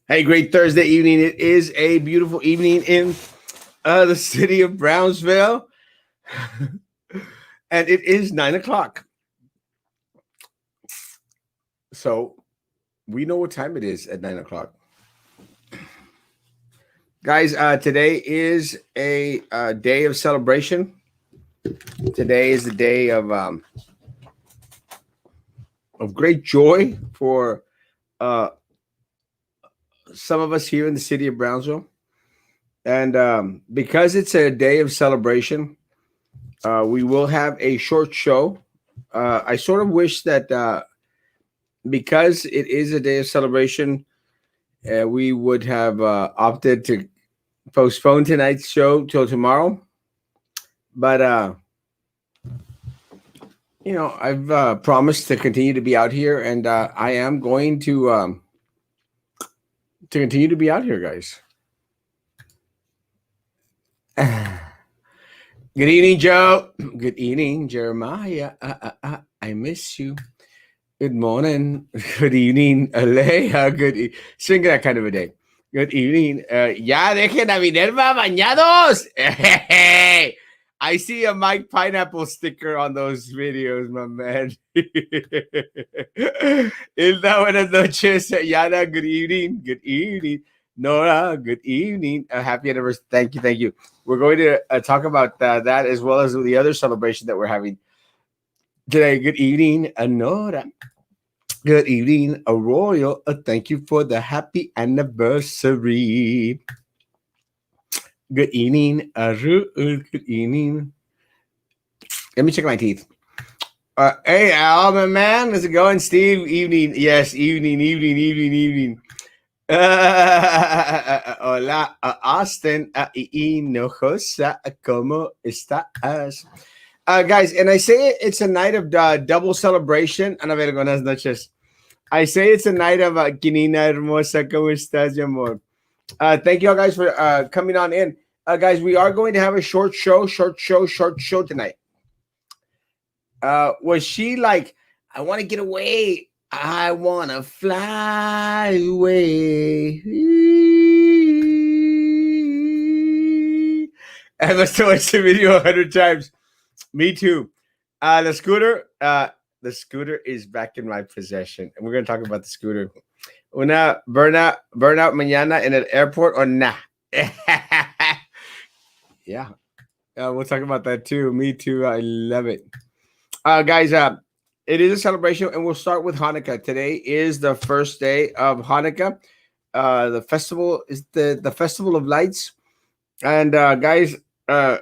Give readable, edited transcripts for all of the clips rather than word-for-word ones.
Hey, great Thursday evening. It is a beautiful evening in the city of Brownsville. And it is 9 o'clock. So we know what time it is at 9 o'clock. Guys, today is a day of celebration. Today is the day of great joy for some of us here in the city of Brownsville. And because it's a day of celebration, we will have a short show. I sort of wish that because it is a day of celebration, we would have opted to postpone tonight's show till tomorrow. But I've promised to continue to be out here, and I am going to continue to be out here, guys. Good evening, Joe. Good evening, Jeremiah. I miss you. Good morning. Good evening, Alea. Sing that kind of a day. Good evening. Ya dejen a Minerva bañados. I see a Mike Pineapple sticker on those videos, my man. Hilda, buenas noches. Yana, good evening. Good evening. Nora, good evening. Happy anniversary. Thank you. Thank you. We're going to talk about that as well as the other celebration that we're having today. Good evening, Nora. Good evening, Arroyo. Thank you for the happy anniversary. Good evening, good evening. Let me check my teeth. Hey, Al, my man, how's it going? Steve, evening. Yes, evening. Hola, Austin. Hinojosa, ¿cómo estás? Guys, and I say it's a night of double celebration. Ana ver, buenas noches. I say it's a night of Quinina Hermosa, ¿cómo estás, amor? Thank you all guys for coming on in. Guys, we are going to have a short show tonight. Was she like, I want to get away. I want to fly away. I must have watched the video 100 times. Me too. The scooter is back in my possession. And we're going to talk about the scooter. Una burnout mañana in an airport or nah? Yeah. We'll talk about that too. Me too. I love it. Guys, it is a celebration, and we'll start with Hanukkah. Today is the first day of Hanukkah. The festival is the Festival of Lights. And guys, a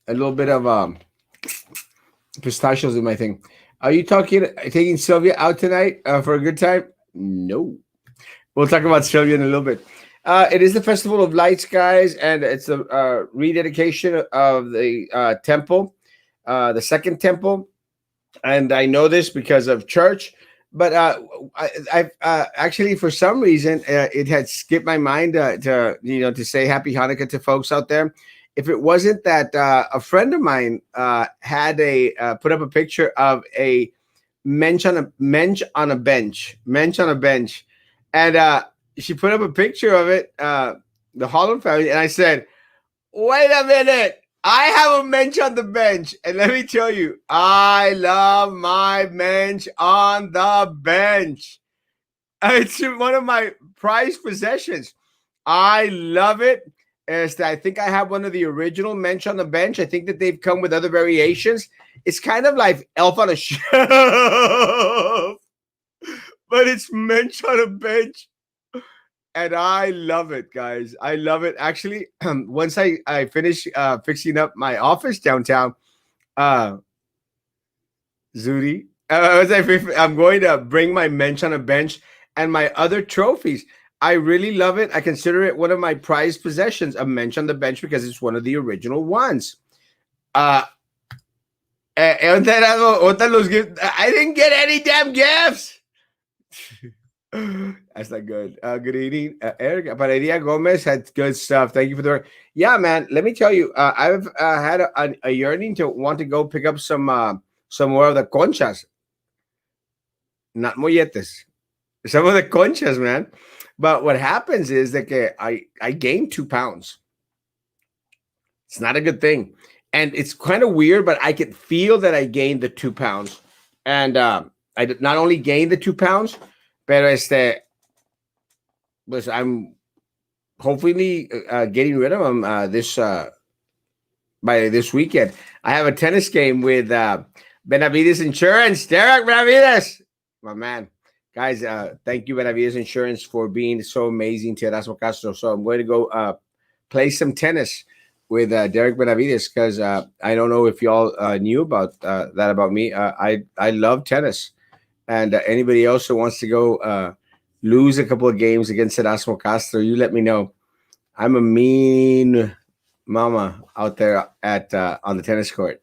little bit of pistachios in my thing. Are you taking Sylvia out tonight for a good time? No. We'll talk about Sylvia in a little bit. It is the Festival of Lights, guys, and it's a rededication of the temple, the second temple. And I know this because of church, but I've actually, for some reason, it had skipped my mind to say Happy Hanukkah to folks out there. If it wasn't that a friend of mine had put up a picture of a mensch on a bench, and she put up a picture of it, the Holland family, and I said, "Wait a minute, I have a mensch on the bench," and let me tell you, I love my mensch on the bench. It's one of my prized possessions. I love it. I think I have one of the original mensch on the bench. I think that they've come with other variations. It's kind of like Elf on a Shelf, but it's mensch on a bench. And I love it, guys. I love it. Actually, once I finish fixing up my office downtown, Zuri, I'm going to bring my mensch on a bench and my other trophies. I really love it. I consider it one of my prized possessions, a mensch on the bench, because it's one of the original ones. I didn't get any damn gifts. That's not good. Good evening, Eric. Paredia Gomez had good stuff. Thank you for the. Yeah, man. Let me tell you, I've had a yearning to want to go pick up some more of the conchas. not molletes. Some of the conchas, man. But what happens is that I gained 2 pounds. It's not a good thing. And it's kind of weird, but I could feel that I gained the 2 pounds. And I did not only gained the 2 pounds, pero pues I'm hopefully getting rid of them this by this weekend. I have a tennis game with Benavides Insurance. Derek Benavides, my man. Guys, thank you, Benavides Insurance, for being so amazing to Erasmo Castro. So I'm going to go play some tennis with Derek Benavides because I don't know if y'all knew about that about me. I love tennis, and anybody else who wants to go lose a couple of games against Erasmo Castro, you let me know. I'm a mean mama out there at on the tennis court.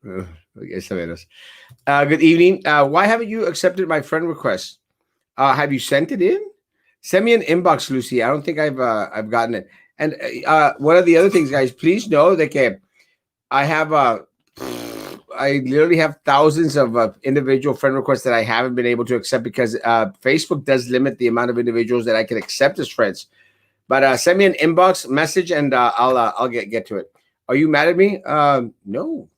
Good evening. Why haven't you accepted my friend request? Have you sent it in? Send me an inbox, Lucy. I don't think I've gotten it. And one of the other things, guys, please know that I have I literally have thousands of individual friend requests that I haven't been able to accept because Facebook does limit the amount of individuals that I can accept as friends. But send me an inbox message and I'll get to it. Are you mad at me? No.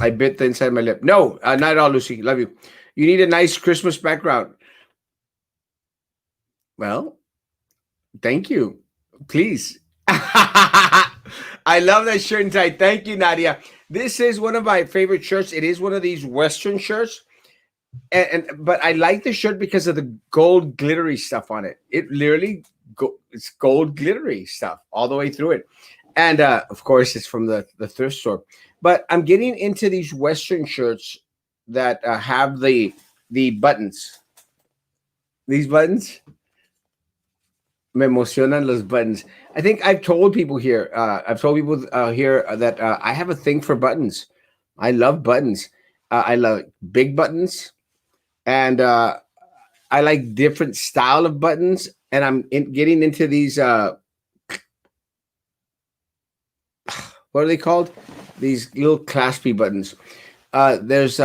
I bit the inside of my lip. No, not at all, Lucy. Love you. You need a nice Christmas background. Well, thank you. Please. I love that shirt and tie. Thank you, Nadia. This is one of my favorite shirts. It is one of these Western shirts. But I like the shirt because of the gold glittery stuff on it. It literally it's gold glittery stuff all the way through it. And of course, it's from the thrift store. But I'm getting into these Western shirts that have the buttons. These buttons. Me emocionan los buttons. I think I've told people here. I've told people here that I have a thing for buttons. I love buttons. I love big buttons, and I like different style of buttons. And I'm getting into these. What are they called? These little claspy buttons. That's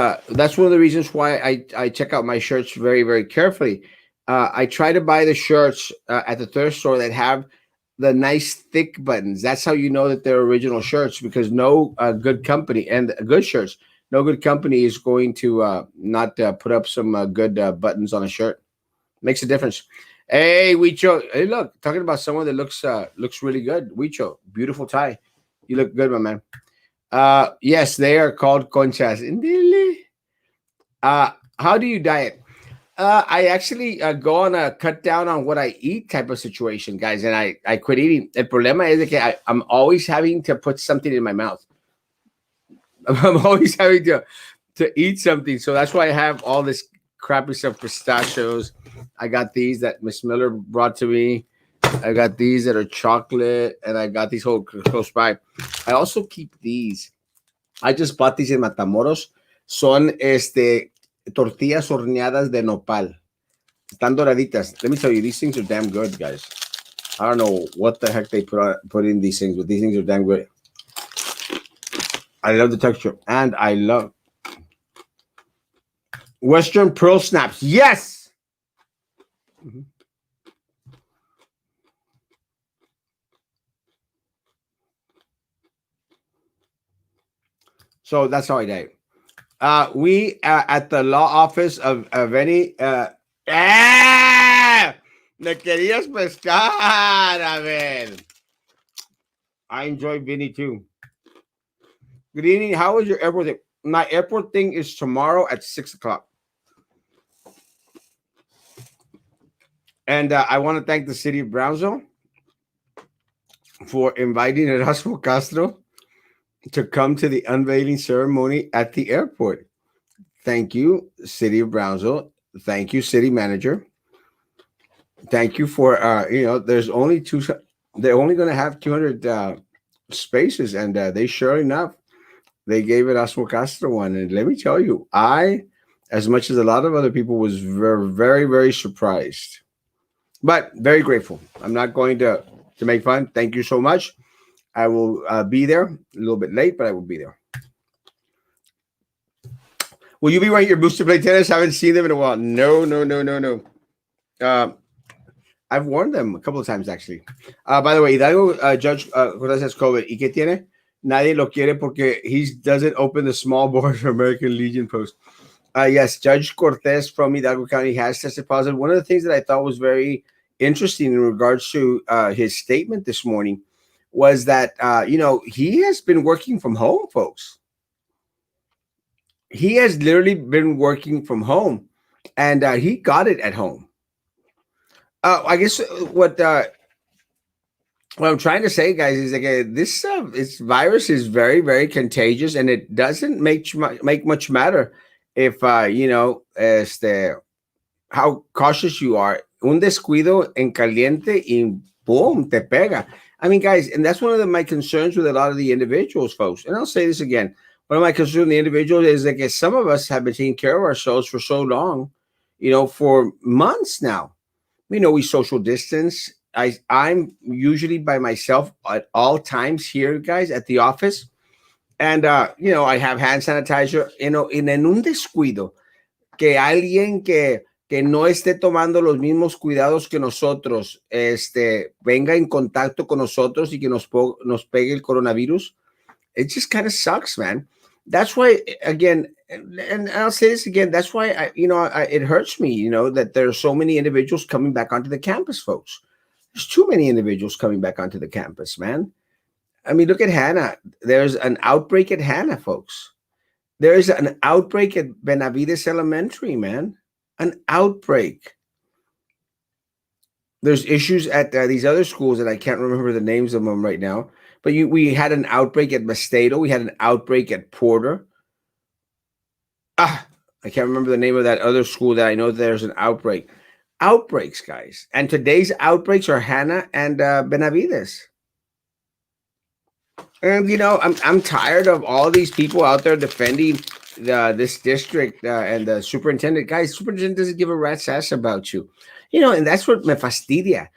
one of the reasons why I check out my shirts very, very carefully. I try to buy the shirts at the thrift store that have the nice thick buttons. That's how you know that they're original shirts because no good company and good shirts, no good company is going to not put up some good buttons on a shirt. Makes a difference. Hey, Wicho. Hey, look, talking about someone that looks really good. Wicho, beautiful tie. You look good, my man. Yes, they are called conchas. How do you diet? I actually go on a cut down on what I eat type of situation, guys, and I quit eating. El problema es que I'm always having to put something in my mouth. I'm always having to eat something, so that's why I have all this crappy stuff, pistachios. I got these that Miss Miller brought to me. I got these that are chocolate, and I got these whole close by. I also keep these. I just bought these in Matamoros. Son tortillas horneadas de nopal. Están doraditas. Let me tell you, these things are damn good, guys. I don't know what the heck they put in these things, but these things are damn good. I love the texture, and I love Western Pearl Snaps. Yes! Mm-hmm. So that's how I diet. We at the law office of any me querías pescar, a ver. I enjoy Vinny too. Good evening. How is your airport thing? My airport thing is tomorrow at 6:00. And I want to thank the city of Brownsville for inviting Erasmo Castro to come to the unveiling ceremony at the airport. Thank you, City of Brownsville. Thank you, City Manager. Thank you for there's only two. They're only going to have 200 spaces, and they sure enough they gave it Erasmo Castro one. And let me tell you, as much as a lot of other people, was very, very, very surprised, but very grateful. I'm not going to make fun. Thank you so much. I will be there a little bit late, but I will be there. Will you be wearing your boots to play tennis? I haven't seen them in a while. No, no, no, no, no. Uh, I've worn them a couple of times actually. By the way, Hidalgo Judge Cortez has COVID. ¿Y qué tiene? Nadie lo quiere porque he doesn't open the small board for American Legion post. Yes, Judge Cortez from Hidalgo County has tested positive. One of the things that I thought was very interesting in regards to his statement this morning was that he has been working from home, folks. He has literally been working from home, and he got it at home. I guess what I'm trying to say, guys, is like this virus is very, very contagious, and it doesn't make much matter if how cautious you are. Un descuido en caliente y boom, te pega. I mean, guys, and that's one of my concerns with a lot of the individuals, folks. And I'll say this again: one of my concerns with the individuals is that some of us have been taking care of ourselves for so long, for months now. We social distance. I'm usually by myself at all times here, guys, at the office, and I have hand sanitizer. En un descuido que alguien que no esté tomando los mismos cuidados que nosotros, venga en contacto con nosotros y que nos pegue el coronavirus. It just kind of sucks, man. That's why, again, and I'll say this again. That's why it hurts me, that there are so many individuals coming back onto the campus, folks. There's too many individuals coming back onto the campus, man. I mean, look at Hannah. There's an outbreak at Hannah, folks. There is an outbreak at Benavides Elementary, man. An outbreak. There's issues at these other schools that I can't remember the names of them right now. But we had an outbreak at Mastedo. We had an outbreak at Porter. I can't remember the name of that other school that I know there's an outbreak. Outbreaks, guys. And today's outbreaks are Hannah and Benavides. And I'm tired of all these people out there defending this district and the superintendent. Guys, superintendent doesn't give a rat's ass about you. And that's what me fastidia.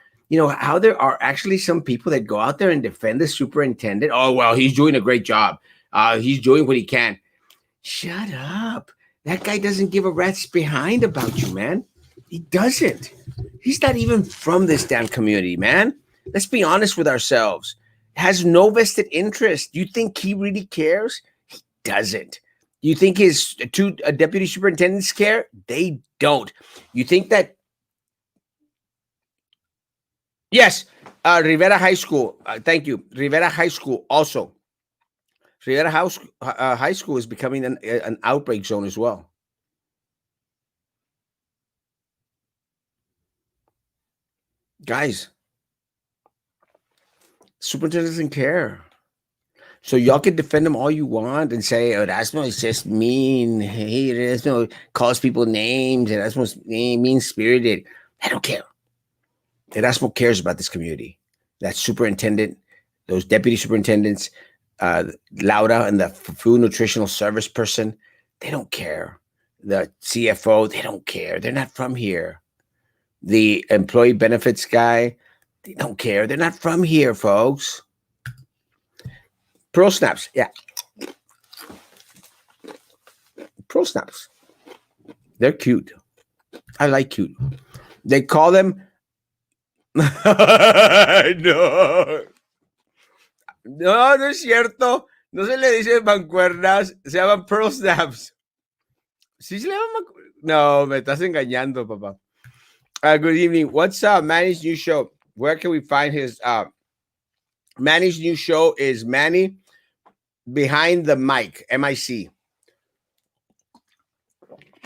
How there are actually some people that go out there and defend the superintendent. Oh, well, he's doing a great job. He's doing what he can. Shut up. That guy doesn't give a rat's behind about you, man. He doesn't. He's not even from this damn community, man. Let's be honest with ourselves. Has no vested interest. Do you think he really cares? He doesn't. Do you think his two deputy superintendents care? They don't. You think that? Yes, Rivera High School. Thank you. Rivera High School also. Rivera High School is becoming an outbreak zone as well. Guys, superintendent doesn't care. So y'all can defend him all you want and say, Erasmo is just mean. Hey, Erasmo calls people names. Erasmo's mean-spirited. I don't care. Erasmo cares about this community. That superintendent, those deputy superintendents, Laura and the food nutritional service person, they don't care. The CFO, they don't care. They're not from here. The employee benefits guy, they don't care. They're not from here, folks. Pearl Snaps, yeah. Pearl Snaps. They're cute. I like cute. They call them... No. No, no es cierto. No se le dice mancuernas. Se llaman Pearl Snaps. ¿Sí se llaman mancuernas? No, me estás engañando, papá. Good evening. What's Manny's new show? Where can we find his... Manny's new show is Manny Behind the Mic, MIC.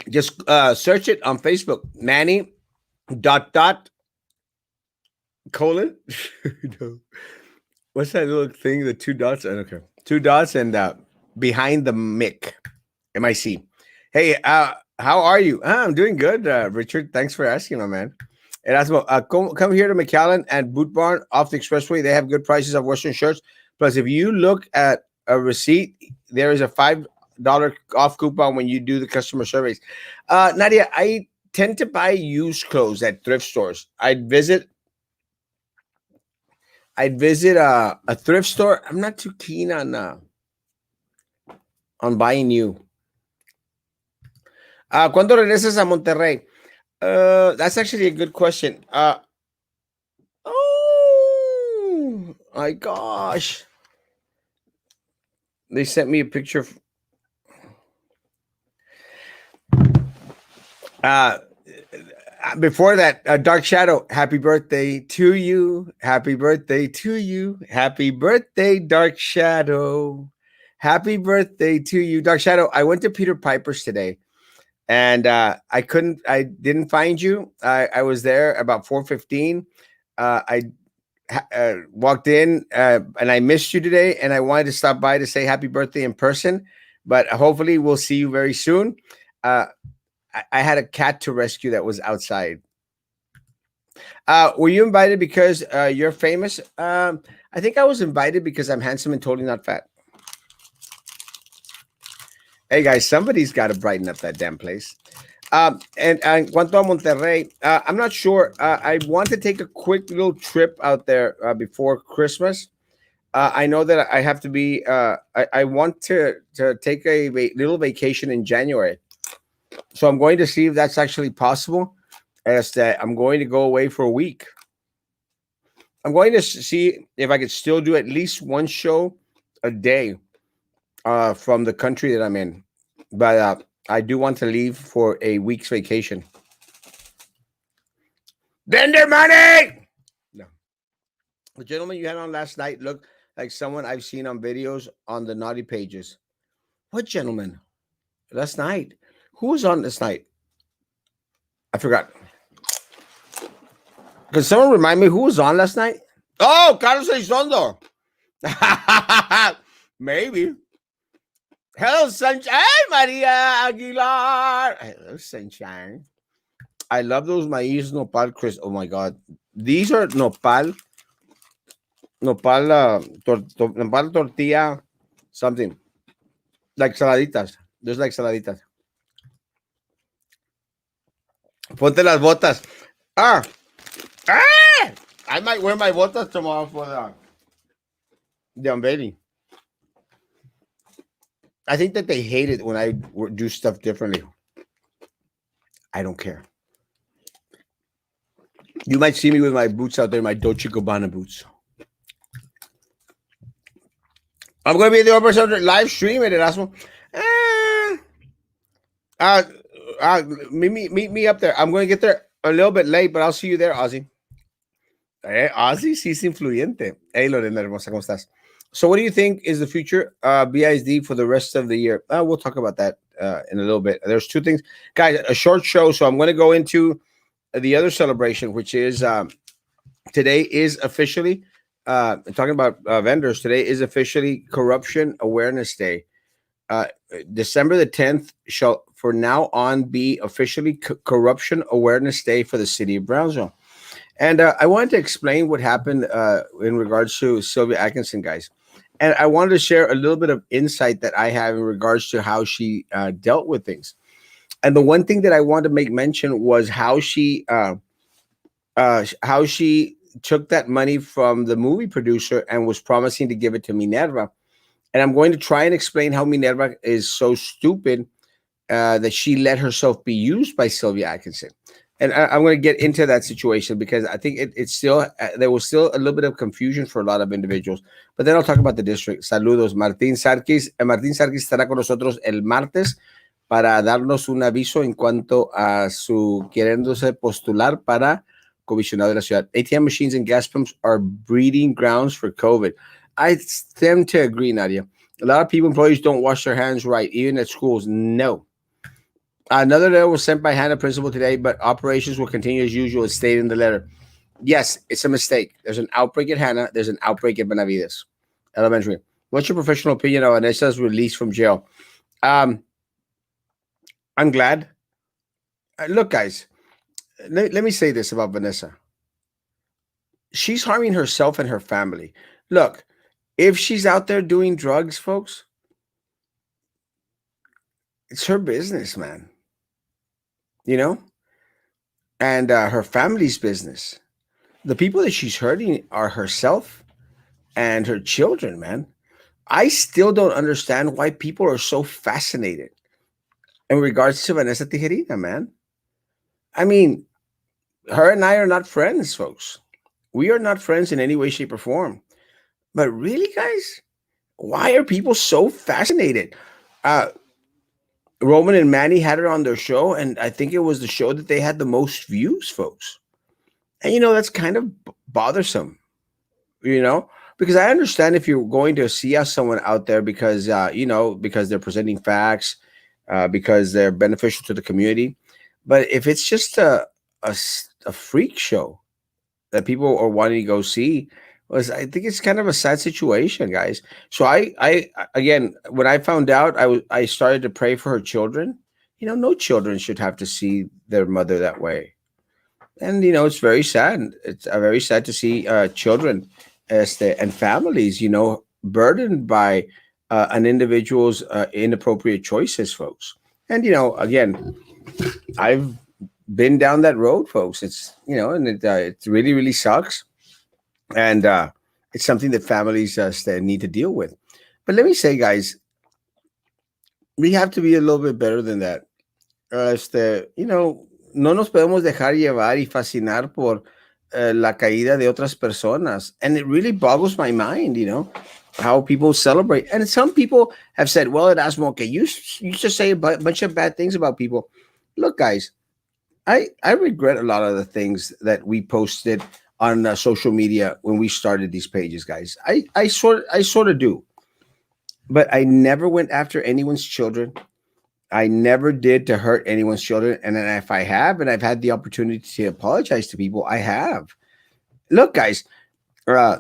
Just search it on Facebook. Manny ... colon. No. What's that little thing? The two dots? I don't care. Two dots and Behind the Mic, MIC. Hey, how are you? I'm doing good, Richard. Thanks for asking, my man. Erasmo, come here to McAllen and Boot Barn off the expressway. They have good prices of Western shirts. Plus, if you look at a receipt, there is a $5 off coupon when you do the customer surveys. Nadia, I tend to buy used clothes at thrift stores. I'd visit a thrift store. I'm not too keen on buying new. ¿Cuándo regresas a Monterrey? That's actually a good question. Oh my gosh. They sent me a picture. Uh, Before that, Dark Shadow, happy birthday to you. Happy birthday to you. Happy birthday, Dark Shadow. Happy birthday to you, Dark Shadow. I went to Peter Piper's today, and I didn't find you. I was there about 4:15. I walked in, and I missed you today, and I wanted to stop by to say happy birthday in person, but hopefully we'll see you very soon. Uh, I had a cat to rescue that was outside. Were you invited because you're famous? I think I was invited because I'm handsome and totally not fat. Hey guys, somebody's got to brighten up that damn place. And en cuanto a Monterrey, I'm not sure. I want to take a quick little trip out there before Christmas. I know that I have to be. I want to take a little vacation in January, so I'm going to see if that's actually possible. As that, I'm going to go away for a week. I'm going to see if I could still do at least one show a day from the country that I'm in. But I do want to leave for a week's vacation. Bender money! No. The gentleman you had on last night looked like someone I've seen on videos on the naughty pages. What gentleman? Last night? Who was on this night? I forgot. Can someone remind me who was on last night? Oh, Carlos Elizondo. Maybe. Hello, Sunshine. Maria Aguilar. Hello, Sunshine. I love those maíz nopal crisp. Oh my God. These are nopal, nopal tortilla, something. Like saladitas. Just like saladitas. Ponte las botas. Ah. Ah! I might wear my botas tomorrow for the unveiling. I think that they hate it when I do stuff differently. I don't care. You might see me with my boots out there, my Dolce Gabbana boots. I'm going to be at the Open live stream at Erasmo. Uh, meet me up there. I'm going to get there a little bit late, but I'll see you there, Ozzy. Ozzy, sí es influyente. Hey, Lorena Hermosa, ¿cómo estás? So what do you think is the future BISD for the rest of the year? We'll talk about that in a little bit. There's two things. Guys, a short show, so I'm going to go into the other celebration, which is today is officially, talking about vendors, today is officially Corruption Awareness Day. December the 10th shall for now on be officially Corruption Awareness Day for the city of Brownsville. And I wanted to explain what happened in regards to Sylvia Atkinson, guys. And I wanted to share a little bit of insight that I have in regards to how she dealt with things. And the one thing that I wanted to make mention was how she took that money from the movie producer and was promising to give it to Minerva. And I'm going to try and explain how Minerva is so stupid that she let herself be used by Sylvia Atkinson. And I'm going to get into that situation because I think it's still, there was still a little bit of confusion for a lot of individuals. But then I'll talk about the district. Saludos, Martín Sarkis. Martín Sarkis estará con nosotros el martes para darnos un aviso en cuanto a su queriéndose postular para comisionado de la ciudad. ATM machines and gas pumps are breeding grounds for COVID. I tend to agree, Nadia. A lot of people, employees don't wash their hands right, even at schools. No. Another letter was sent by Hannah Principal today, but operations will continue as usual, as stated in the letter. Yes, it's a mistake. There's an outbreak at Hannah. There's an outbreak at Benavides Elementary. What's your professional opinion on Vanessa's release from jail? I'm glad. Look, guys, let me say this about Vanessa. She's harming herself and her family. Look, if she's out there doing drugs, folks, it's her business, man. You know? And her family's business. The people that she's hurting are herself and her children, man. I still don't understand why people are so fascinated. in regards to Vanessa Tijerina, man. I mean, her and I are not friends, folks. We are not friends in any way, shape, or form. But really, guys, why are people so fascinated? Uh, Roman and Manny had her on their show, and I think it was the show that they had the most views, folks. And that's kind of bothersome, you know, because I understand if you're going to see us someone out there because because they're presenting facts, because they're beneficial to the community. But if it's just a freak show that people are wanting to go see, I think it's kind of a sad situation, guys. So I again, when I found out, I started to pray for her children. No children should have to see their mother that way. And it's very sad. It's very sad to see children and families, burdened by an individual's inappropriate choices, folks. And again, I've been down that road, folks. It's and it really really sucks, and it's something that families need to deal with. But let me say, guys, we have to be a little bit better than that. No nos podemos dejar llevar y fascinar por la caída de otras personas. And it really boggles my mind, how people celebrate. And some people have said, well, Erasmo, okay, you used to say a bunch of bad things about people. Look, guys, I regret a lot of the things that we posted on social media when we started these pages, guys. I sort of do. But I never went after anyone's children. I never did to hurt anyone's children. And then if I have, and I've had the opportunity to apologize to people, I have. Look, guys, uh,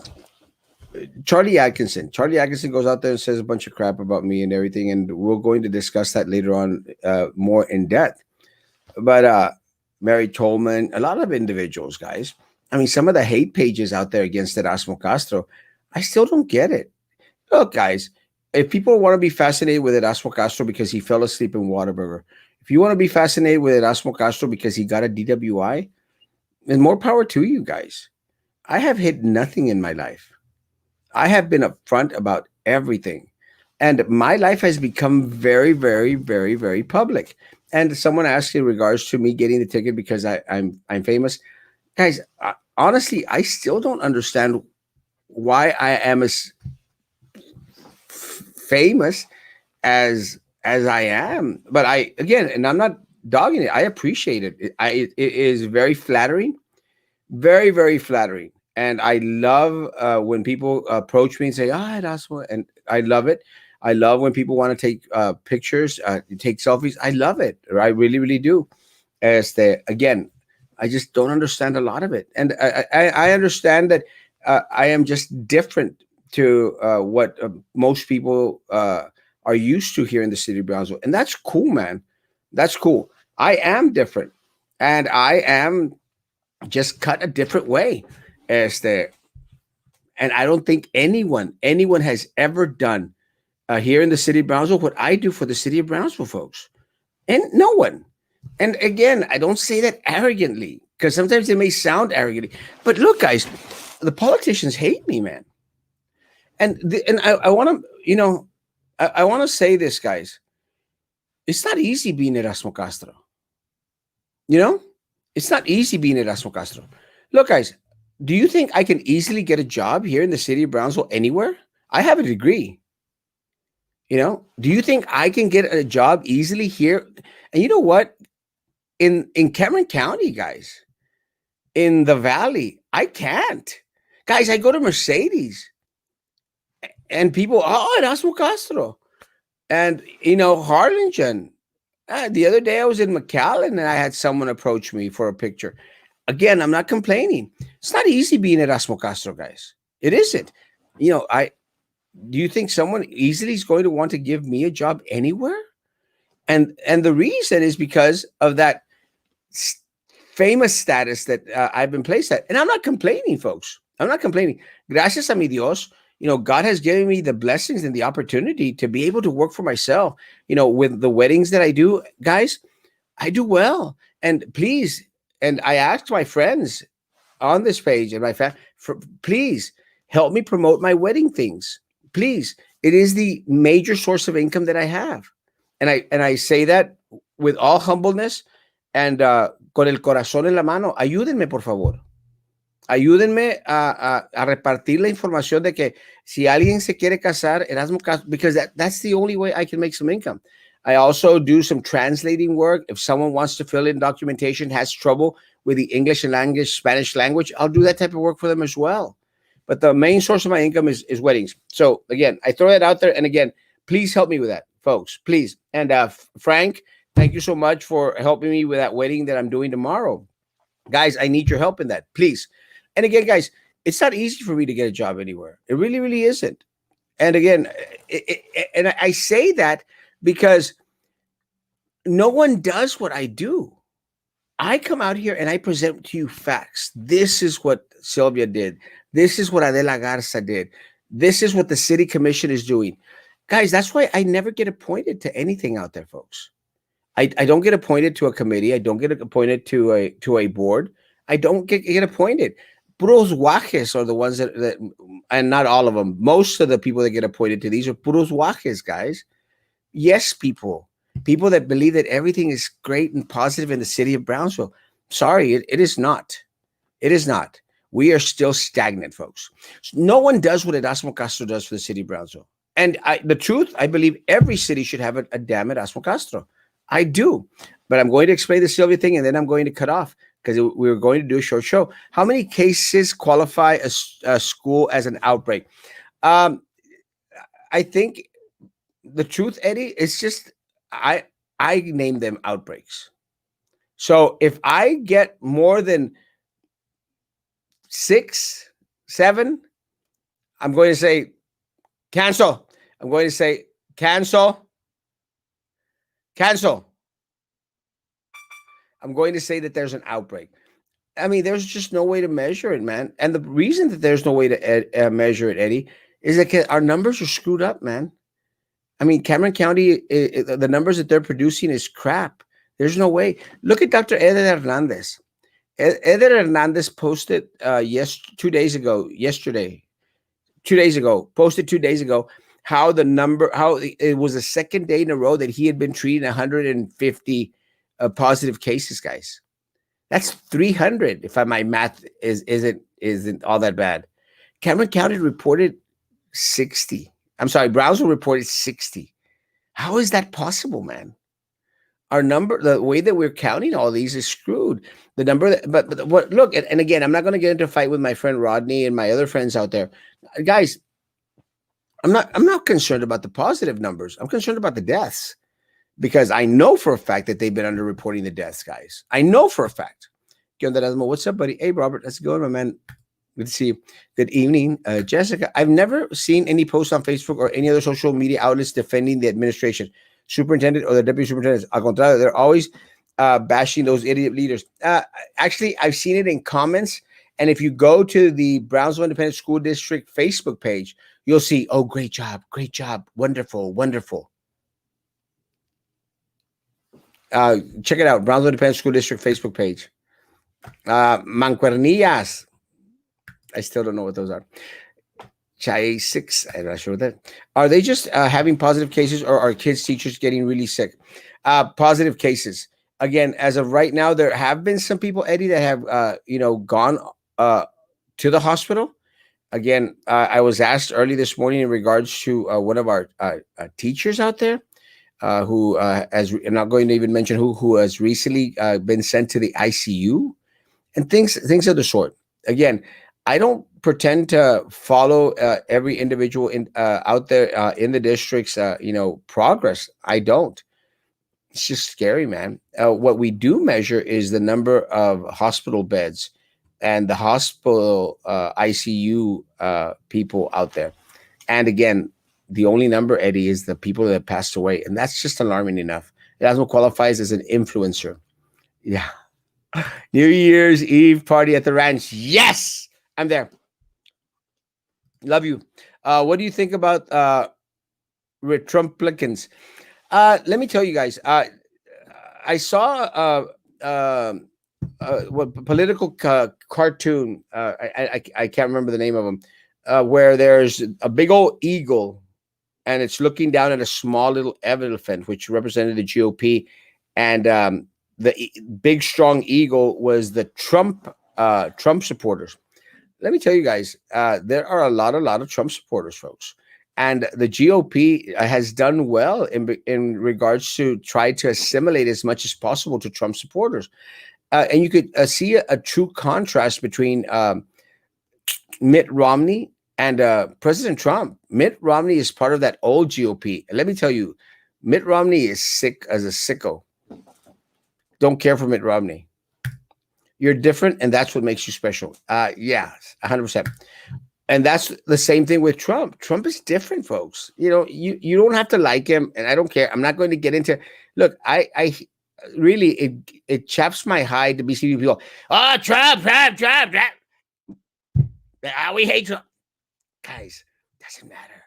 Charlie Atkinson. Charlie Atkinson goes out there and says a bunch of crap about me and everything. And we're going to discuss that later on more in depth. But Mary Tolman, a lot of individuals, guys. I mean, some of the hate pages out there against Erasmo Castro, I still don't get it. Look, guys, if people want to be fascinated with Erasmo Castro because he fell asleep in Whataburger, if you want to be fascinated with Erasmo Castro because he got a DWI, then more power to you guys. I have hid nothing in my life. I have been upfront about everything. And my life has become very, very, very, very public. And someone asked in regards to me getting the ticket because I'm famous. Guys, honestly, I still don't understand why I am as famous as I am. But and I'm not dogging it. I appreciate it. It is very flattering, very very flattering, and I love when people approach me and say, "Ah, that's what," and I love it. I love when people want to take pictures, take selfies. I love it. I really really do. Again, I just don't understand a lot of it, and I understand that I am just different to what most people are used to here in the city of Brownsville, and that's cool, man. That's cool. I am different, and I am just cut a different way. Este, and I don't think anyone has ever done here in the city of Brownsville what I do for the city of Brownsville, folks, and no one. And again, I don't say that arrogantly because sometimes it may sound arrogantly. But look, guys, the politicians hate me, man. And I want to, I want to say this, guys. It's not easy being Erasmo Castro. You know, it's not easy being Erasmo Castro. Look, guys, do you think I can easily get a job here in the city of Brownsville anywhere? I have a degree. Do you think I can get a job easily here? And you know what? In Cameron County, guys, in the Valley, I can't. Guys, I go to Mercedes and people, oh, Erasmo Castro. And, Harlingen. The other day I was in McAllen and I had someone approach me for a picture. Again, I'm not complaining. It's not easy being Erasmo Castro, guys. It isn't. Do you think someone easily is going to want to give me a job anywhere? And the reason is because of that famous status that I've been placed at. And I'm not complaining, folks. I'm not complaining. Gracias a mi Dios, God has given me the blessings and the opportunity to be able to work for myself. With the weddings that I do, guys, I do well. And please, and I asked my friends on this page and my family, please help me promote my wedding things. Please. It is the major source of income that I have. And I say that with all humbleness and con el corazón en la mano. Ayúdenme, por favor. Ayúdenme a repartir la información de que si alguien se quiere casar, Erasmo, because that's the only way I can make some income. I also do some translating work. If someone wants to fill in documentation, has trouble with the English and language, Spanish language, I'll do that type of work for them as well. But the main source of my income is weddings. So again, I throw that out there. And again, please help me with that, folks. Please. And Frank, thank you so much for helping me with that wedding that I'm doing tomorrow. Guys, I need your help in that, please. And again, guys, it's not easy for me to get a job anywhere. It really, really isn't. And again, and I say that because no one does what I do. I come out here and I present to you facts. This is what Sylvia did. This is what Adela Garza did. This is what the city commission is doing. Guys, that's why I never get appointed to anything out there, folks. I don't get appointed to a committee. I don't get appointed to a board. I don't get appointed. Puros guajes are the ones that, and not all of them. Most of the people that get appointed to these are puros guajes, guys. Yes, people that believe that everything is great and positive in the city of Brownsville. Sorry, it is not. It is not. We are still stagnant, folks. No one does what Erasmo Castro does for the city of Brownsville. And the truth, I believe every city should have a damn Erasmo Castro. I do. But I'm going to explain the Sylvia thing, and then I'm going to cut off because we were going to do a short show. How many cases qualify a school as an outbreak? I think the truth, Eddie, is just I name them outbreaks. So if I get more than 6, 7, I'm going to say cancel. I'm going to say cancel. Cancel. I'm going to say that there's an outbreak. I mean, there's just no way to measure it, man. And the reason that there's no way to measure it, Eddie, is that our numbers are screwed up, man. I mean, Cameron County, the numbers that they're producing is crap. There's no way. Look at Dr. Eder Hernandez. Eder Hernandez posted 2 days ago, posted 2 days ago, how it was the second day in a row that he had been treating 150 positive cases, guys. That's 300 if my math isn't all that bad. Cameron County reported 60. I'm sorry, Brownsville reported 60. How is that possible, man? Our number, the way that we're counting all these is screwed. The number, but what? Look, and again, I'm not going to get into a fight with my friend Rodney and my other friends out there, guys. I'm not concerned about the positive numbers. I'm concerned about the deaths because I know for a fact that they've been underreporting the deaths, guys. I know for a fact. What's up, buddy? Hey, Robert, let's go, my man. Good to see you. Good evening, Jessica. I've never seen any posts on Facebook or any other social media outlets defending the administration, superintendent, or the deputy superintendent. Al contrario, they're always bashing those idiot leaders. Actually, I've seen it in comments. And if you go to the Brownsville Independent School District Facebook page, you'll see, oh, great job, wonderful, wonderful. Check it out, Brownsville Independent School District Facebook page. Mancuernillas. I still don't know what those are. Chai 6. I'm not sure what that. Are they just having positive cases, or are kids' teachers getting really sick? Positive cases. Again, as of right now, there have been some people, Eddie, that have gone to the hospital. Again, I was asked early this morning in regards to one of our teachers out there who as I'm not going to even mention who has recently been sent to the ICU and things of the sort. Again, I don't pretend to follow every individual out there in the district's progress. I don't. It's just scary, man. What we do measure is the number of hospital beds and the hospital ICU people out there. And again, the only number, Eddie, is the people that passed away. And that's just alarming enough. Erasmo qualifies as an influencer. Yeah. New Year's Eve party at the ranch. Yes, I'm there. Love you. What do you think about Trumplicans? Let me tell you guys. I saw what political cartoon. I can't remember the name of them. Where there's a big old eagle and it's looking down at a small little elephant, which represented the GOP, and the big strong eagle was the Trump supporters. Let me tell you guys, there are a lot of Trump supporters, folks, and the GOP has done well in regards to try to assimilate as much as possible to Trump supporters, and you could see a true contrast between Mitt Romney and President Trump. Mitt Romney is part of that old GOP. And let me tell you, Mitt Romney is sick as a sicko. Don't care for Mitt Romney. You're different, and that's what makes you special. Yeah, 100%. And that's the same thing with Trump. Trump is different, folks. You don't have to like him, and I don't care. I'm not going to get into. Look, I really it chaps my hide to be seeing people. Oh, Trump. We hate Trump, guys. Doesn't matter.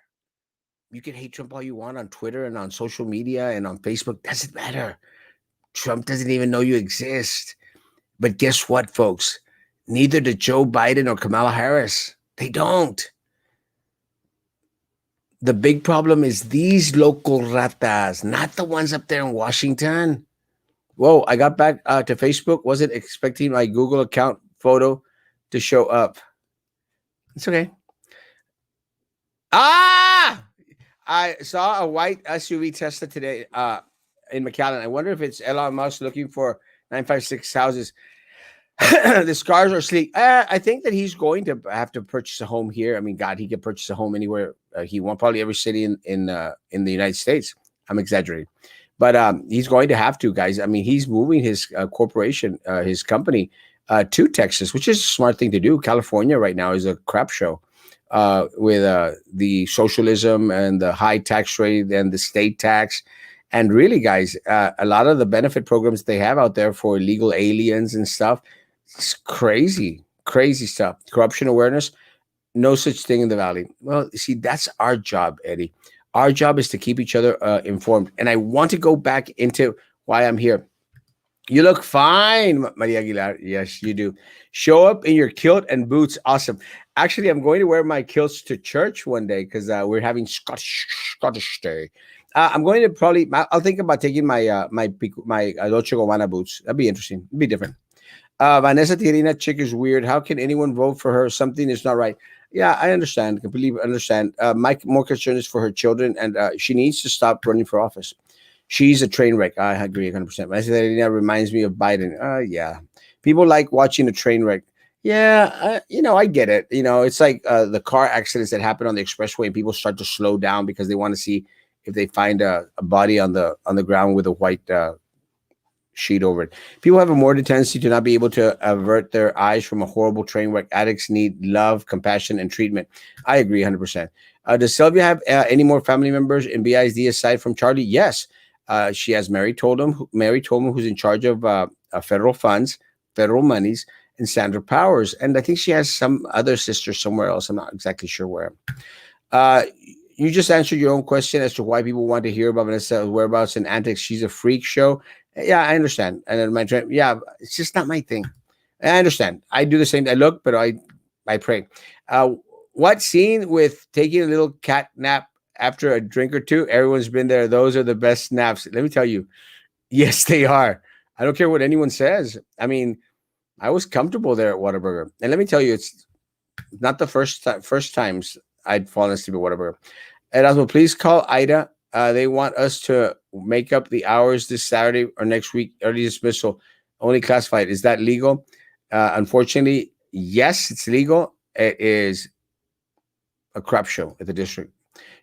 You can hate Trump all you want on Twitter and on social media and on Facebook. Doesn't matter. Trump doesn't even know you exist. But guess what, folks? Neither did Joe Biden or Kamala Harris. They don't. The big problem is these local ratas, not the ones up there in Washington. Whoa, I got back to Facebook. Wasn't expecting my Google account photo to show up. It's okay. I saw a white SUV Tesla today in McAllen. I wonder if it's Elon Musk looking for 956 houses. The cars are sleek. I think that he's going to have to purchase a home here. I mean, God, he could purchase a home anywhere he wants, probably every city in the United States. I'm exaggerating, but he's going to have to, guys. I mean, he's moving his corporation, his company, to Texas, which is a smart thing to do. California right now is a crap show with the socialism and the high tax rate and the state tax. And really, guys, a lot of the benefit programs they have out there for illegal aliens and stuff, it's crazy, crazy stuff. Corruption awareness, no such thing in the Valley. Well, see, that's our job, Eddie. Our job is to keep each other informed. And I want to go back into why I'm here. You look fine, Maria Aguilar. Yes, you do. Show up in your kilt and boots. Awesome. Actually, I'm going to wear my kilts to church one day because we're having Scottish Day. I'm going to probably. I'll think about taking my Dolce Gabbana boots. That'd be interesting. It'd be different. Vanessa Tirina chick is weird. How can anyone vote for her? Something is not right. Yeah, I understand. Completely understand. My more concern is for her children, and she needs to stop running for office. She's a train wreck. I agree 100%. Vanessa Tirina reminds me of Biden. Yeah. People like watching a train wreck. Yeah, I get it. It's like the car accidents that happen on the expressway, and people start to slow down because they want to see if they find a body on the ground with a white sheet over it. People have a more tendency to not be able to avert their eyes from a horrible train wreck. Addicts need love, compassion, and treatment. I agree 100%. Does Sylvia have any more family members in BISD aside from Charlie? Yes. She has Mary Toldham, who's in charge of federal funds, federal monies, and Sandra Powers. And I think she has some other sister somewhere else. I'm not exactly sure where. You just answered your own question as to why people want to hear about Vanessa's whereabouts and antics. She's a freak show. Yeah, I understand. And then it's just not my thing. I understand. I do the same. I look, but I pray. What scene with taking a little cat nap after a drink or two? Everyone's been there. Those are the best naps. Let me tell you. Yes, they are. I don't care what anyone says. I mean, I was comfortable there at Whataburger. And let me tell you, it's not the first times I'd fallen asleep at Whataburger. Erasmo, please call Ida. They want us to make up the hours this Saturday or next week. Early dismissal, only classified. Is that legal? Unfortunately, yes, it's legal. It is a crap show at the district.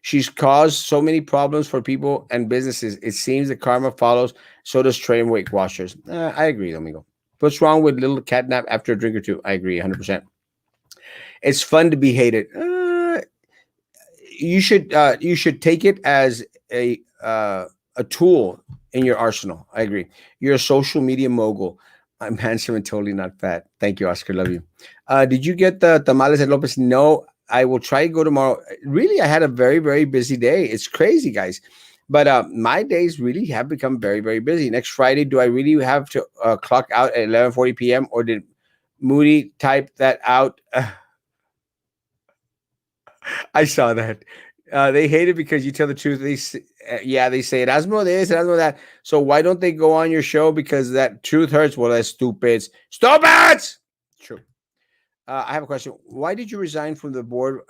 She's caused so many problems for people and businesses. It seems that karma follows. So does train weight washers. I agree, amigo. What's wrong with little catnap after a drink or two? I agree 100%. It's fun to be hated. You should take it as a tool in your arsenal. I agree. You're a social media mogul. I'm handsome and totally not fat. Thank you, Oscar. Love you. Did you get the tamales at Lopez? No, I will try to go tomorrow. Really, I had a very, very busy day. It's crazy, guys. But my days really have become very, very busy. Next Friday, do I really have to clock out at 11:40 p.m. or did Moody type that out? I saw that. They hate it because you tell the truth. Yeah, they say Erasmo this, Erasmo that. So why don't they go on your show? Because that truth hurts. Well, that's stupid. Stupid. True. I have a question. Why did you resign from the board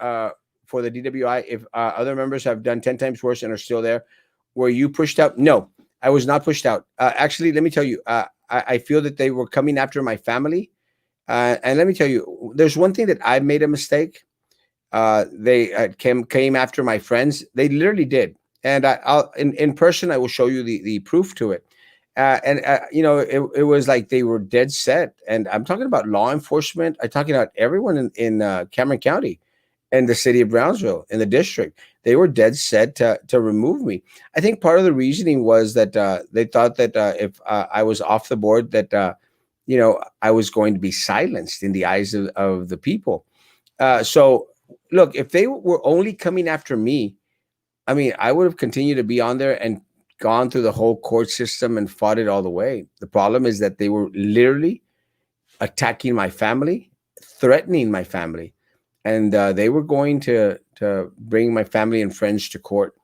for the DWI if other members have done 10 times worse and are still there? Were you pushed out? No, I was not pushed out. Actually, let me tell you, I feel that they were coming after my family. And let me tell you, there's one thing that I made a mistake. They came after my friends. They literally did, and I'll in person. I will show you the proof to it. And you know, it was like they were dead set. And I'm talking about law enforcement. I'm talking about everyone in Cameron County, and the city of Brownsville, in the district. They were dead set to remove me. I think part of the reasoning was that they thought that if I was off the board, that you know, I was going to be silenced in the eyes of the people. So look, if they were only coming after me, I mean, I would have continued to be on there and gone through the whole court system and fought it all the way. The problem is that they were literally attacking my family, threatening my family, and they were going to bring my family and friends to court.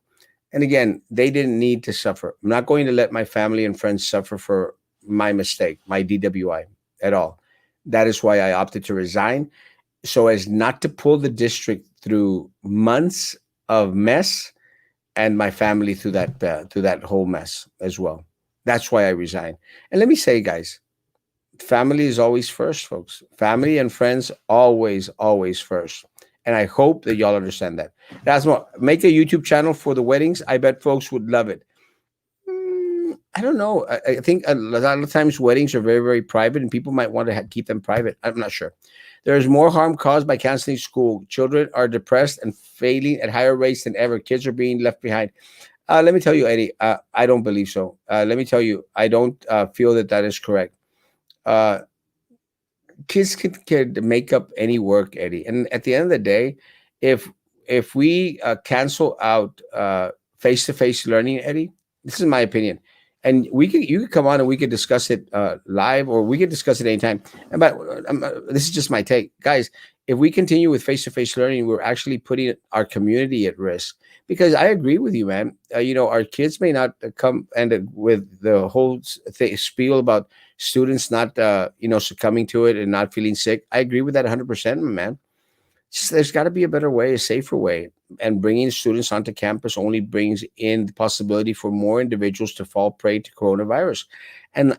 And again, they didn't need to suffer. I'm not going to let my family and friends suffer for my mistake, my DWI at all. That is why I opted to resign, so as not to pull the district through months of mess and my family through that whole mess as well. That's why I resigned. And let me say, guys, family is always first, folks. Family and friends always first. And I hope that y'all understand that. That's what make a YouTube channel for the weddings. I bet folks would love it. I don't know. I think a lot of times weddings are very private, and people might want to keep them private. I'm not sure. There is more harm caused by canceling school. Children are depressed and failing at higher rates than ever. Kids are being left behind. Let me tell you, Eddie, I don't believe so. Let me tell you, I don't feel that that is correct. Uh, Kids could make up any work, Eddie. And at the end of the day, if if we cancel out face to face learning, Eddie, this is my opinion, and we could you could come on and we could discuss it live, or we could discuss it anytime. And but this is just my take, guys. If we continue with face to face learning, we're actually putting our community at risk. Because I agree with you, man. You know, our kids may not come and with the whole spiel about students not you know, succumbing to it and not feeling sick. I agree with that 100%, man. Just, there's got to be a better way, a safer way. And bringing students onto campus only brings in the possibility for more individuals to fall prey to coronavirus. And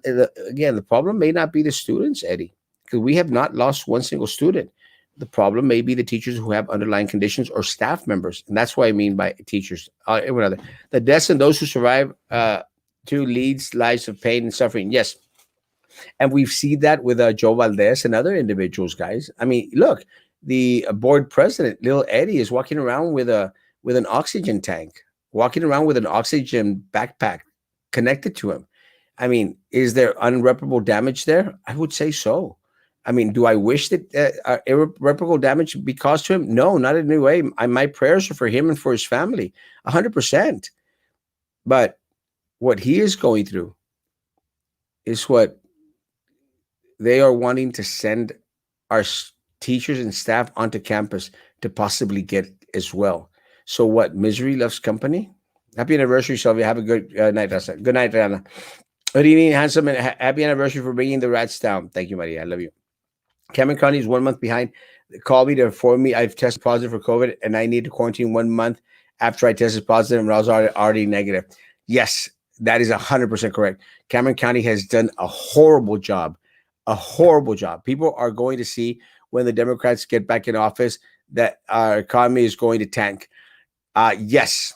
again, the problem may not be the students, Eddie, because we have not lost one single student. The problem may be the teachers who have underlying conditions, or staff members. And that's what I mean by teachers. Everyone other. The deaths and those who survive to leads lives of pain and suffering. Yes, and we've seen that with Joe Valdez and other individuals, guys. I mean, look, the board president, little Eddie, is walking around with an oxygen tank, walking around with an oxygen backpack connected to him. I mean, is there unreparable damage there? I would say so. I mean, do I wish that irreparable damage be caused to him? No, not in any way. My prayers are for him and for his family, 100%. But what he is going through is what they are wanting to send our teachers and staff onto campus to possibly get as well. So what? Misery loves company. Happy anniversary, Sylvia. Have a good night, Rasa. Good night, Rihanna. Good evening, handsome, and happy anniversary for bringing the rats down. Thank you, Maria. I love you. Cameron County is 1 month behind. They called me to inform me I've tested positive for COVID and I need to quarantine 1 month after I tested positive and I was already negative. Yes, that is 100% correct. Cameron County has done a horrible job. A horrible job. People are going to see when the Democrats get back in office that our economy is going to tank. Yes.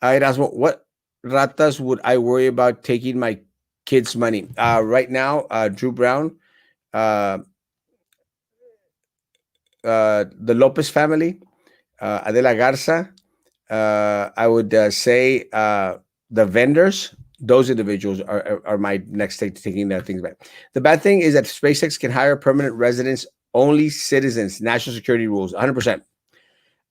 Erasmo, what ratas would I worry about taking my kids' money? Right now, Drew Brown, uh, the Lopez family, Adela Garza, I would say the vendors, those individuals are my next take to taking their things back. The bad thing is that SpaceX can hire permanent residents, only citizens, national security rules, 100%.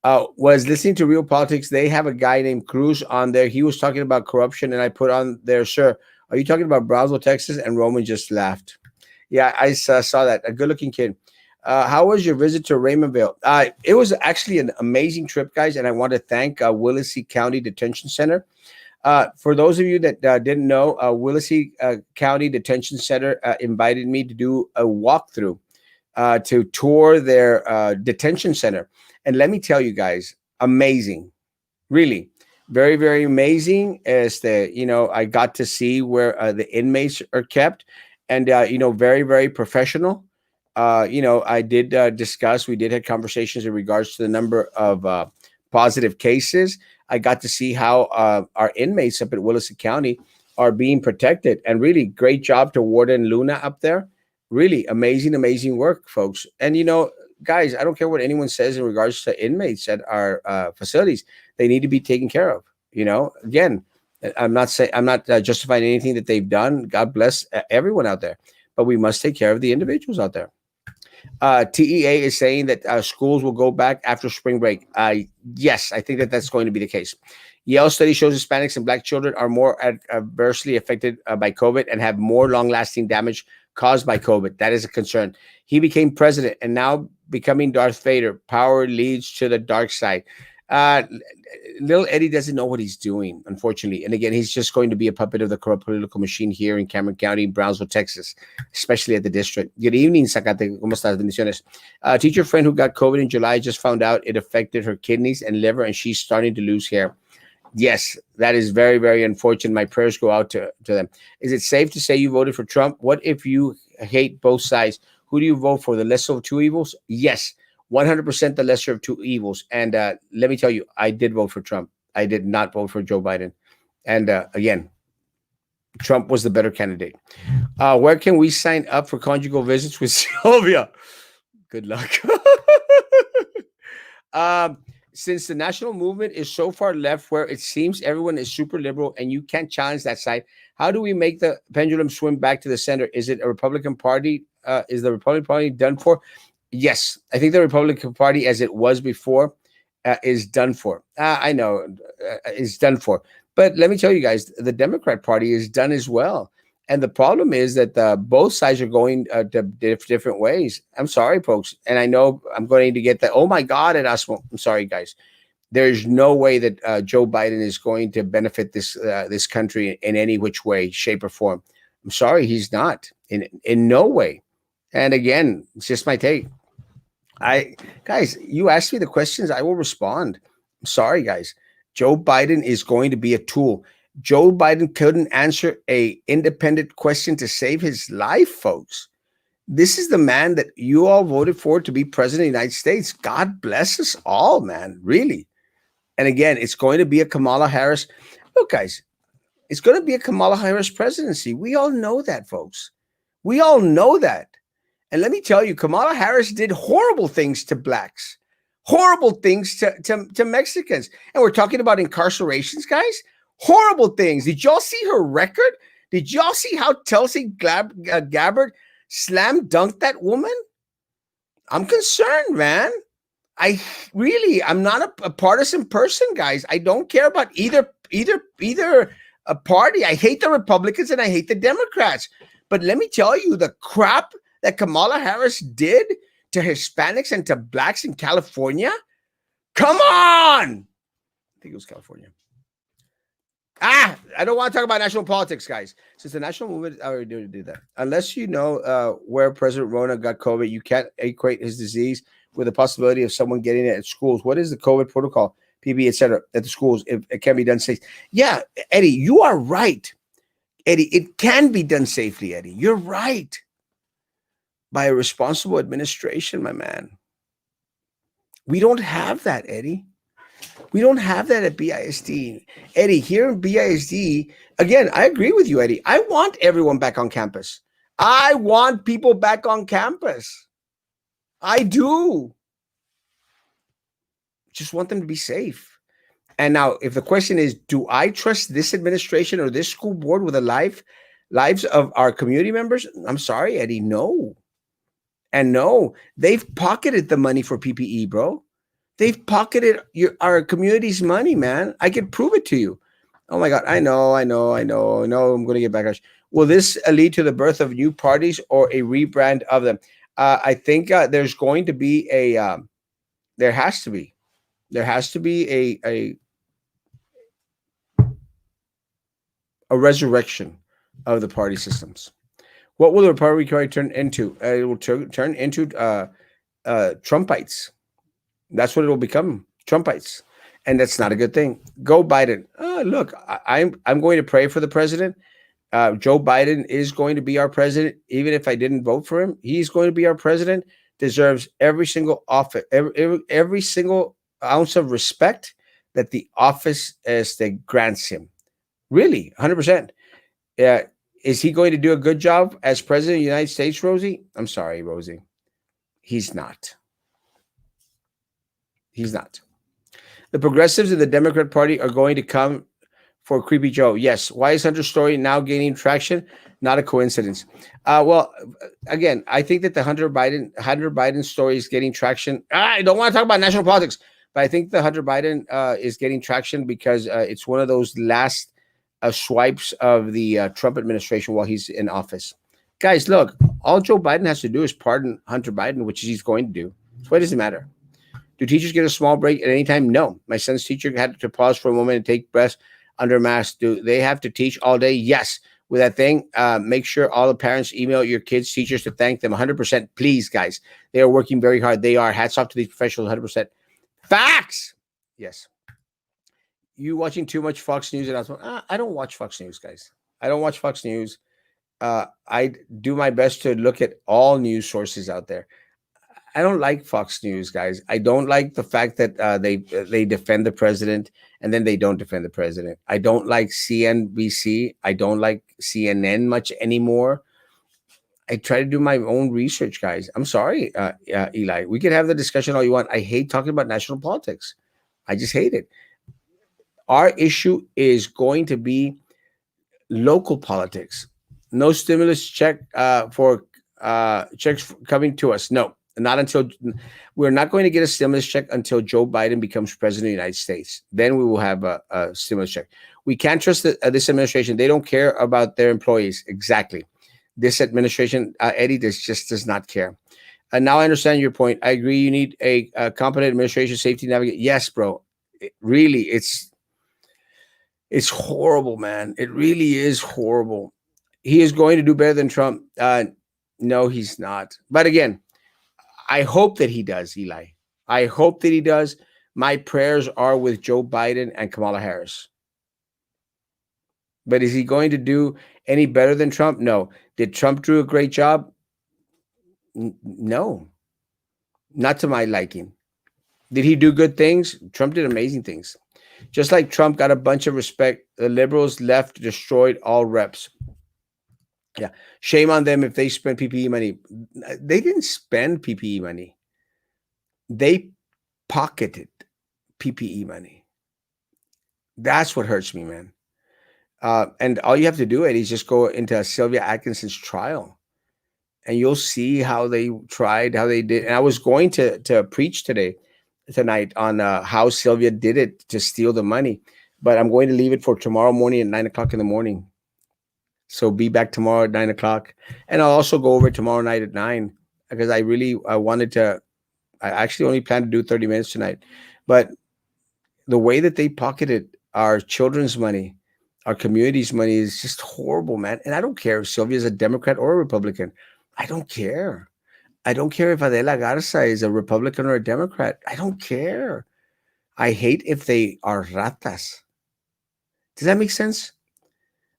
Was listening to Real Politics. They have a guy named Cruz on there. He was talking about corruption, and I put on there, sir, are you talking about Brownsville, Texas? And Roman just laughed. Yeah, I saw that. A good-looking kid. How was your visit to Raymondville? It was actually an amazing trip, guys, and I want to thank Willacy County Detention Center. For those of you that didn't know, Willacy County Detention Center invited me to do a walkthrough to tour their detention center. And let me tell you guys, amazing, really, very, very amazing. As I got to see where the inmates are kept, and very, very professional. I did discuss. We did have conversations in regards to the number of positive cases. I got to see how our inmates up at Willacy County are being protected, and really great job to Warden Luna up there. Really amazing, amazing work, folks. And guys, I don't care what anyone says in regards to inmates at our facilities; they need to be taken care of. Again, I'm not justifying anything that they've done. God bless everyone out there, but we must take care of the individuals out there. TEA is saying that schools will go back after spring break. Yes, I think that that's going to be the case. Yale study shows Hispanics and Black children are more adversely affected by COVID and have more long-lasting damage caused by COVID. That is a concern. He became president, and now becoming Darth Vader. Power leads to the dark side. Uh, Little Eddie doesn't know what he's doing, unfortunately. And again, he's just going to be a puppet of the corrupt political machine here in Cameron County, Brownsville, Texas, especially at the district. Good evening, Zacate. ¿Cómo estás? Bendiciones. A teacher friend who got COVID in July just found out it affected her kidneys and liver, and she's starting to lose hair. Yes, that is very, very unfortunate. My prayers go out to them. Is it safe to say you voted for Trump? What if you hate both sides? Who do you vote for? The lesser of two evils? Yes, 100% the lesser of two evils. And let me tell you, I did vote for Trump. I did not vote for Joe Biden. And again, Trump was the better candidate. Where can we sign up for conjugal visits with Sylvia? Good luck. Since the national movement is so far left where it seems everyone is super liberal and you can't challenge that side, how do we make the pendulum swim back to the center? Is it a Republican Party? Is the Republican Party done for? Yes, I think the Republican Party, as it was before, is done for. I know is done for. But let me tell you guys, the Democrat Party is done as well. And the problem is that both sides are going different ways. I'm sorry, folks. And I know I'm going to get that. Oh, my God, Erasmo. I'm sorry, guys. There's no way that Joe Biden is going to benefit this country in any which way, shape, or form. I'm sorry, he's not. In no way. And again, it's just my take. Guys, you ask me the questions, I will respond. I'm sorry, guys. Joe Biden is going to be a tool. Joe Biden couldn't answer a independent question to save his life, folks. This is the man that you all voted for to be president of the United States. God bless us all, man, really. And again, it's going to be a Kamala Harris. Look, guys, it's going to be a Kamala Harris presidency. We all know that, folks. We all know that. And let me tell you, Kamala Harris did horrible things to blacks, horrible things to Mexicans. And we're talking about incarcerations, guys. Horrible things. Did y'all see her record? Did y'all see how Tulsi Gabbard slam dunked that woman? I'm concerned, man. I'm not a partisan person, guys. I don't care about either a party. I hate the Republicans and I hate the Democrats. But let me tell you, the crap that Kamala Harris did to Hispanics and to blacks in California. Come on. I think it was California. I don't want to talk about national politics, guys. Since the national movement already did that. Unless you know where President Rona got COVID, you can't equate his disease with the possibility of someone getting it at schools. What is the COVID protocol, PB, et cetera, at the schools? If it can be done safe. Yeah, Eddie, you are right. Eddie, it can be done safely, Eddie. You're right. By a responsible administration, my man. We don't have that, Eddie. We don't have that at BISD. Eddie, here in BISD, again, I agree with you, Eddie. I want everyone back on campus. I want people back on campus. I do. Just want them to be safe. And now, if the question is, do I trust this administration or this school board with the lives of our community members? I'm sorry, Eddie, no. And no, they've pocketed the money for PPE, bro. They've pocketed our community's money, man. I can prove it to you. Oh my God, I know. I'm going to get backlash. Will this lead to the birth of new parties or a rebrand of them? I think there's going to be there has to be a resurrection of the party systems. What will the Republican Party turn into? It will turn into Trumpites. That's what it will become, Trumpites, and that's not a good thing. Go Biden. Look, I'm going to pray for the president. Joe Biden is going to be our president, even if I didn't vote for him. He's going to be our president. Deserves every single office, every single ounce of respect that the office as that grants him. Really, 100%. Uh, is he going to do a good job as president of the United States, Rosie? I'm sorry, Rosie. He's not. He's not. The progressives in the Democrat Party are going to come for Creepy Joe. Yes. Why is Hunter's story now gaining traction? Not a coincidence. Well, again, I think that the Hunter Biden story is getting traction. I don't want to talk about national politics, but I think the Hunter Biden is getting traction because it's one of those last swipes of the Trump administration while he's in office. Guys, look, all Joe Biden has to do is pardon Hunter Biden, which he's going to do. So why does it matter? Do teachers get a small break at any time? No. My son's teacher had to pause for a moment and take breaths under mask. Do they have to teach all day? Yes. With that thing, make sure all the parents email your kids' teachers to thank them 100%. Please, guys. They are working very hard. They are. Hats off to these professionals 100%. Facts. Yes. You watching too much Fox News announcement? I don't watch Fox News, guys. I don't watch Fox News. I do my best to look at all news sources out there. I don't like Fox News, guys. I don't like the fact that they defend the president and then they don't defend the president. I don't like CNBC. I don't like CNN much anymore. I try to do my own research, guys. I'm sorry, Eli. We can have the discussion all you want. I hate talking about national politics. I just hate it. Our issue is going to be local politics. No stimulus check for checks coming to us. No, not until we're not going to get a stimulus check until Joe Biden becomes president of the United States. Then we will have a stimulus check. We can't trust this administration. They don't care about their employees. Exactly. This administration, Eddie, just does not care. And now I understand your point. I agree. You need a competent administration, safety navigate. Yes, bro. Really, it's horrible, man. It really is horrible. He is going to do better than Trump. No, he's not. But again, I hope that he does, Eli. I hope that he does. My prayers are with Joe Biden and Kamala Harris. But is he going to do any better than Trump? No. Did Trump do a great job? No. Not to my liking. Did he do good things? Trump did amazing things. Just like Trump got a bunch of respect, the liberals left destroyed all reps. Yeah. Shame on them if they spent PPE money. They didn't spend PPE money. They pocketed PPE money. That's what hurts me, man. And all you have to do, Eddie, is just go into Sylvia Atkinson's trial. And you'll see how they tried, how they did. And I was going to preach tonight on how Sylvia did it to steal the money. But I'm going to leave it for tomorrow morning at 9 o'clock in the morning. So be back tomorrow at 9 o'clock. And I'll also go over tomorrow night at 9 because I actually only plan to do 30 minutes tonight. But the way that they pocketed our children's money, our community's money is just horrible, man. And I don't care if Sylvia's a Democrat or a Republican. I don't care. I don't care if Adela Garza is a Republican or a Democrat. I don't care. I hate if they are ratas. Does that make sense?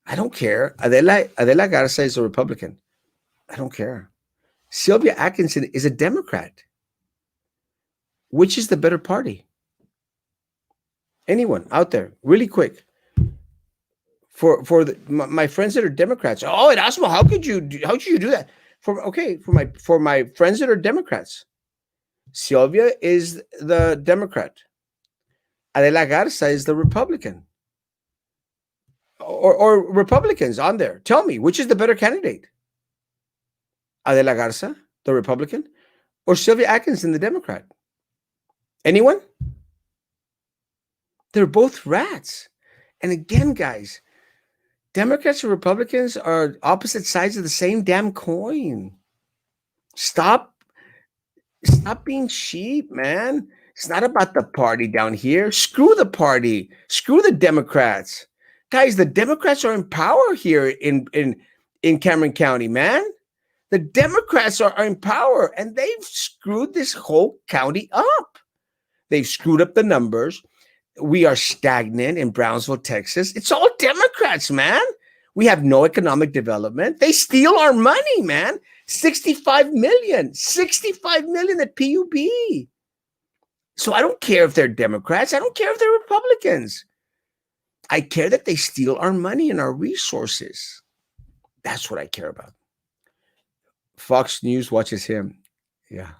I don't care. Adela Garza is a Republican. I don't care. Sylvia Atkinson is a Democrat. Which is the better party? Anyone out there, really quick. For my friends that are Democrats. Oh, Erasmo, how could you do that? For my friends that are Democrats, Sylvia is the Democrat. Adela Garza is the Republican. Or Republicans on there. Tell me, which is the better candidate? Adela Garza, the Republican, or Sylvia Atkinson, the Democrat? Anyone? They're both rats. And again, guys, Democrats and Republicans are opposite sides of the same damn coin. Stop, stop being cheap, man. It's not about the party down here. Screw the party. Screw the Democrats. Guys, the Democrats are in power here in Cameron County, man. The Democrats are in power and they've screwed this whole county up. They've screwed up the numbers. We are stagnant in Brownsville, Texas. It's all Democrats, man. We have no economic development. They steal our money, man. 65 million, 65 million at PUB. So I don't care if they're Democrats. I don't care if they're Republicans. I care that they steal our money and our resources. That's what I care about. Fox News watches him. Yeah.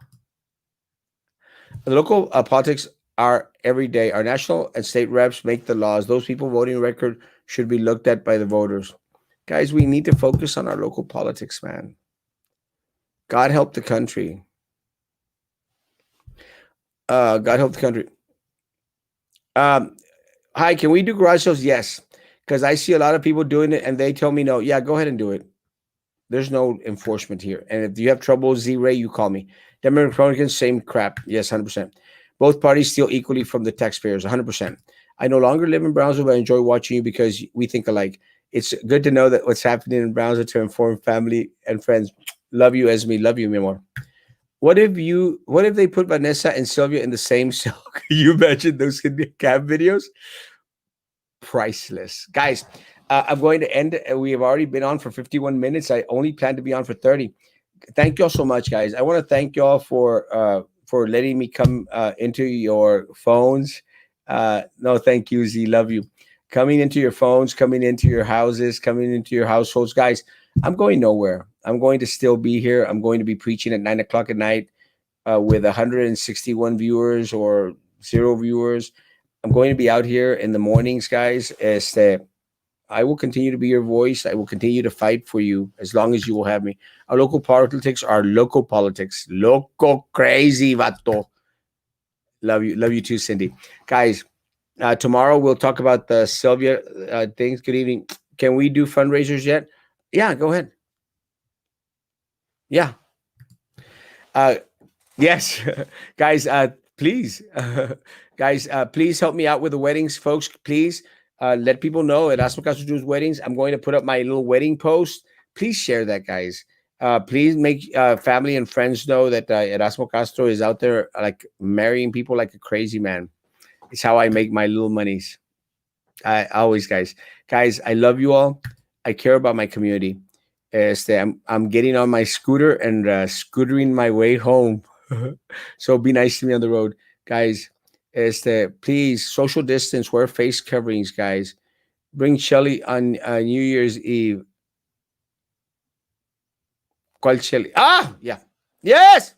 The local politics are every day. Our national and state reps make the laws. Those people voting record should be looked at by the voters. Guys, we need to focus on our local politics, man. God help the country. God help the country. Hi, can we do garage sales? Yes. Because I see a lot of people doing it and they tell me no. Yeah, go ahead and do it. There's no enforcement here. And if you have trouble, Z-Ray, you call me. Democrat Republicans, same crap. Yes, 100%. Both parties steal equally from the taxpayers, 100%. I no longer live in Brownsville, but I enjoy watching you because we think alike. It's good to know that what's happening in Brownsville to inform family and friends. Love you, Esme. Love you, mi amor. What if they put Vanessa and Sylvia in the same cell? Can you imagine those cab videos? Priceless. Guys, I'm going to end. We have already been on for 51 minutes. I only plan to be on for 30. Thank y'all so much, guys. I want to thank y'all for letting me come into your phones. No, thank you, Z. Love you. Coming into your phones, coming into your houses, coming into your households. Guys, I'm going nowhere. I'm going to still be here. I'm going to be preaching at 9 o'clock at night with 161 viewers or 0 viewers. I'm going to be out here in the mornings, guys. I will continue to be your voice. I will continue to fight for you as long as you will have me. Our local politics are local politics. Loco crazy, vato. Love you. Love you too, Cindy. Guys, tomorrow we'll talk about the Sylvia things. Good evening. Can we do fundraisers yet? Yeah, go ahead. Yeah. Yes. Guys, please. Guys, please help me out with the weddings, folks. Please let people know at Erasmo Castro Jr.'s weddings. I'm going to put up my little wedding post. Please share that, guys. Please make family and friends know that Erasmo Castro is out there like marrying people like a crazy man. It's how I make my little monies. I always, guys, I love you all. I care about my community. I'm getting on my scooter and scootering my way home. So be nice to me on the road, guys. Please social distance, wear face coverings, guys. Bring Shelly on New Year's Eve. ¿Cuál Shelly? Ah, yeah. Yes.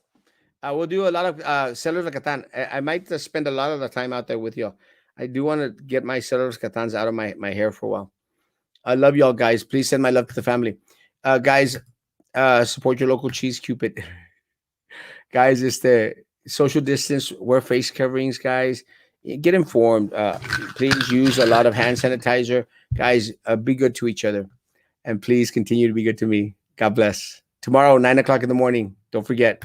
We'll do a lot of Sellers of Catan. I might spend a lot of the time out there with you. I do want to get my Sellers of Catans out of my hair for a while. I love y'all, guys. Please send my love to the family. Guys, support your local cheese cupid. Guys, it's the social distance, wear face coverings, guys. Get informed. Please use a lot of hand sanitizer. Guys, be good to each other. And please continue to be good to me. God bless. Tomorrow, 9 o'clock in the morning. Don't forget.